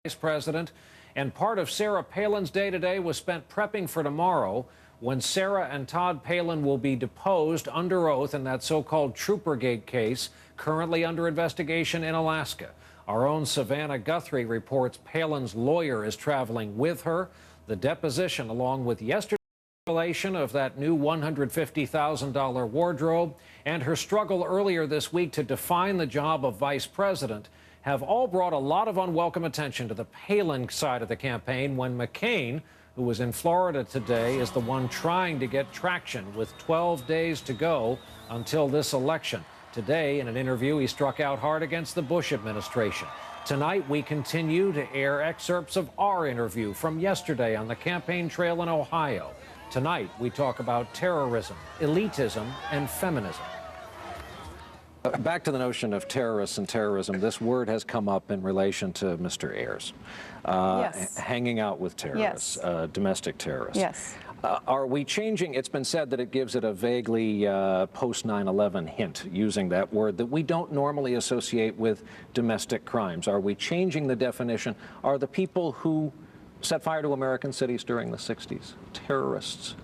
Vice President, and part of Sarah Palin's day today was spent prepping for tomorrow when Sarah and Todd Palin will be deposed under oath in that so-called Troopergate case currently under investigation in Alaska. Our own Savannah Guthrie reports Palin's lawyer is traveling with her. The deposition, along with yesterday's revelation of that new $150,000 wardrobe and her struggle earlier this week to define the job of vice president, have all brought a lot of unwelcome attention to the Palin side of the campaign when McCain, who was in Florida today, is the one trying to get traction with 12 days to go until this election. Today, in an interview, he struck out hard against the Bush administration. Tonight, we continue to air excerpts of our interview from yesterday on the campaign trail in Ohio. Tonight, we talk about terrorism, elitism, and feminism. Back to the notion of terrorists and terrorism. This word has come up in relation to Mr. Ayers. Yes. Hanging out with terrorists, yes. Domestic terrorists. Yes. Are we changing? It's been said that it gives it a vaguely post 9/11 hint, using that word that we don't normally associate with domestic crimes. Are we changing the definition? Are the people who set fire to American cities during the 60s terrorists?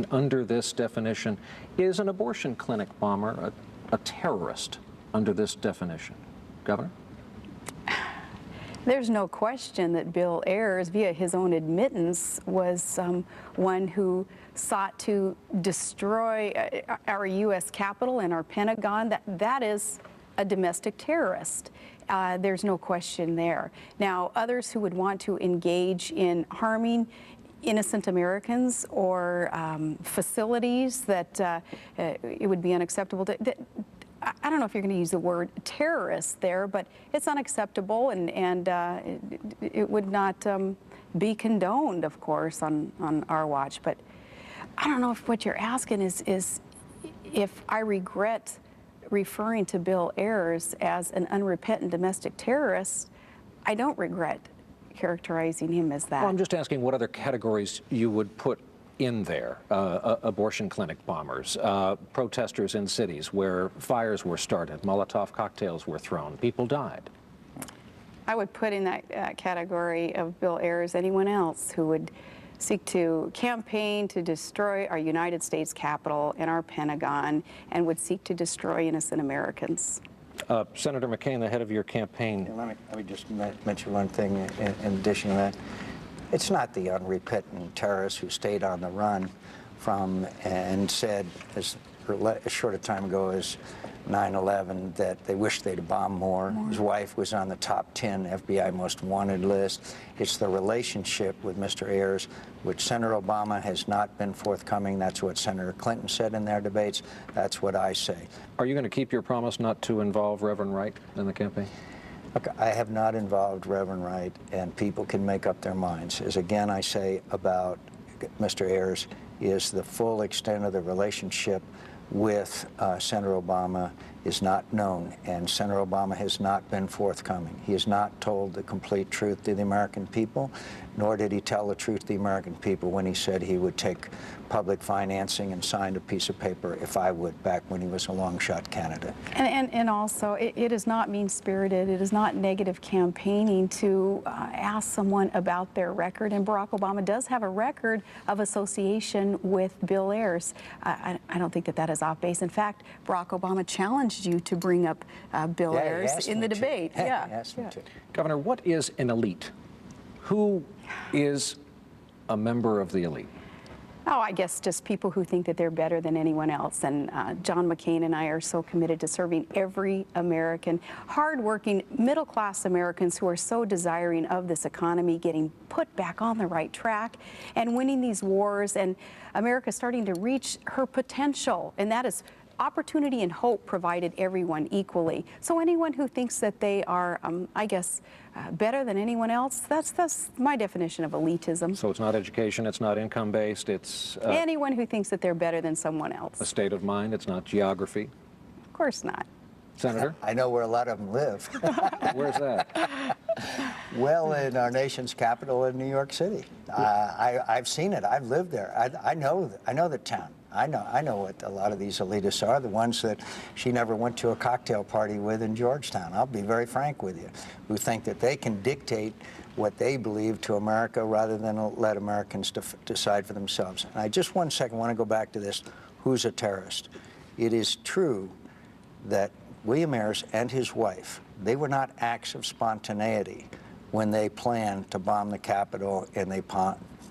Under this definition, is an abortion clinic bomber a terrorist under this definition? Governor? There's no question that Bill Ayers, via his own admittance, was one who sought to destroy our U.S. Capitol and our Pentagon. That is a domestic terrorist. There's no question there. Now, others who would want to engage in harming innocent Americans or facilities that it would be unacceptable to. I don't know if you're going to use the word terrorist there, but it's unacceptable, and it would not be condoned, of course, on our watch. But I don't know if what you're asking is if I regret referring to Bill Ayers as an unrepentant domestic terrorist. I don't regret characterizing him as that. Well, I'm just asking what other categories you would put in there. Abortion clinic bombers, protesters in cities where fires were started, Molotov cocktails were thrown, people died. I would put in that category of Bill Ayers anyone else who would seek to campaign to destroy our United States Capitol and our Pentagon and would seek to destroy innocent Americans. Senator McCain, the head of your campaign. Let me just mention one thing in addition to that. It's not the unrepentant terrorists who stayed on the run from and said as short a time ago as 9/11 that they wish they'd bombed more. His wife was on the top 10 FBI most wanted list. It's the relationship with Mr. Ayers, which Senator Obama has not been forthcoming. That's what Senator Clinton said in their debates. That's what I say. Are you going to keep your promise not to involve Reverend Wright in the campaign? Look, I have not involved Reverend Wright, and people can make up their minds. As again I say about Mr. Ayers, is the full extent of the relationship with Senator Obama is not known, and Senator Obama has not been forthcoming. He has not told the complete truth to the American people, nor did he tell the truth to the American people when he said he would take public financing and signed a piece of paper if I would, back when he was a long-shot candidate. And also, it is not mean-spirited. It is not negative campaigning to ask someone about their record. And Barack Obama does have a record of association with Bill Ayers. I don't think that is off base. In fact, Barack Obama challenged you to bring up Bill Ayers in the debate. Yeah, he asked me to. Governor, what is an elite? Who is a member of the elite? Oh, I guess just people who think that they're better than anyone else. And John McCain and I are so committed to serving every American, hardworking, middle-class Americans who are so desiring of this economy getting put back on the right track and winning these wars, and America starting to reach her potential. And that is opportunity and hope provided everyone equally. So anyone who thinks that they are, I guess, better than anyone else, that's my definition of elitism. So it's not education, it's not income-based, it's... anyone who thinks that they're better than someone else. A state of mind, it's not geography? Of course not. Senator? I know where a lot of them live. Where's that? Well, in our nation's capital in New York City. I've seen it. I've lived there. I know the town. I know what a lot of these elitists are, the ones that she never went to a cocktail party with in Georgetown. I'll be very frank with you, who think that they can dictate what they believe to America rather than let Americans decide for themselves. And I just 1 second want to go back to this, who's a terrorist? It is true that William Ayers and his wife, they were not acts of spontaneity when they planned to bomb the Capitol and they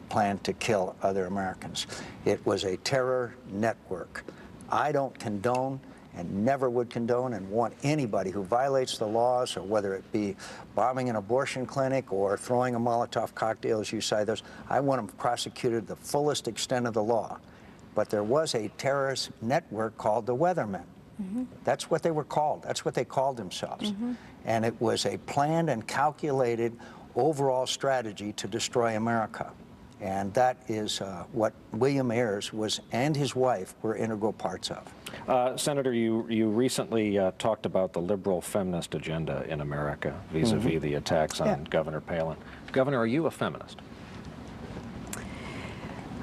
planned to kill other Americans. It was a terror network. I don't condone and never would condone and want anybody who violates the laws, or whether it be bombing an abortion clinic or throwing a Molotov cocktail, as you say, those, I want them prosecuted to the fullest extent of the law. But there was a terrorist network called the Weathermen. Mm-hmm. That's what they were called. That's what they called themselves. Mm-hmm. And it was a planned and calculated overall strategy to destroy America. And that is what William Ayers was and his wife were integral parts of. Senator, you recently talked about the liberal feminist agenda in America vis-a-vis the attacks on Governor Palin. Governor, are you a feminist?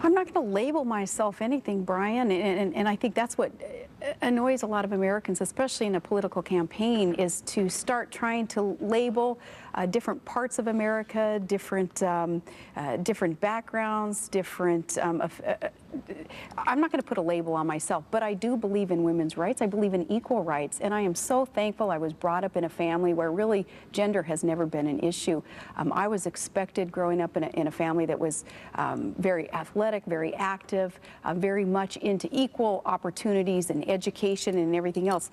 I'm not going to label myself anything, Brian, and I think that's what annoys a lot of Americans, especially in a political campaign, is to start trying to label different parts of America, different backgrounds, different. I'm not going to put a label on myself, but I do believe in women's rights. I believe in equal rights, and I am so thankful I was brought up in a family where really gender has never been an issue. I was expected growing up in a family that was very athletic, very active, very much into equal opportunities and education and everything else.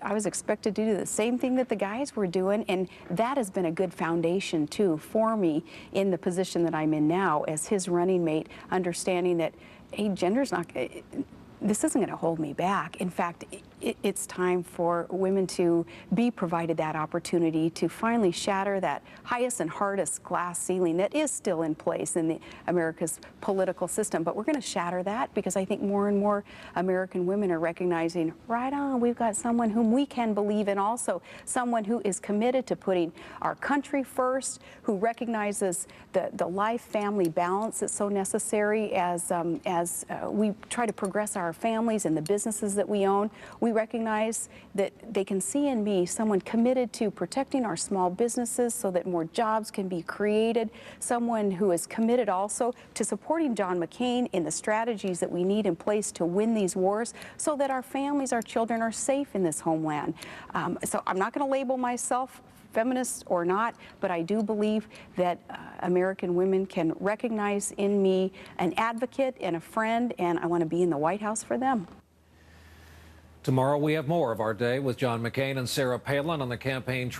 I was expected to do the same thing that the guys were doing, and that has been a good foundation too for me in the position that I'm in now as his running mate, understanding that, hey, gender's not, this isn't going to hold me back. In fact, it's time for women to be provided that opportunity to finally shatter that highest and hardest glass ceiling that is still in place in America's political system. But we're going to shatter that because I think more and more American women are recognizing, right on, we've got someone whom we can believe in also, someone who is committed to putting our country first, who recognizes the life-family balance that's so necessary as we try to progress our families and the businesses that we own. We recognize that they can see in me someone committed to protecting our small businesses so that more jobs can be created, someone who is committed also to supporting John McCain in the strategies that we need in place to win these wars so that our families, our children are safe in this homeland. So I'm not going to label myself feminist or not, but I do believe that American women can recognize in me an advocate and a friend, and I want to be in the White House for them. Tomorrow we have more of our day with John McCain and Sarah Palin on the campaign trail.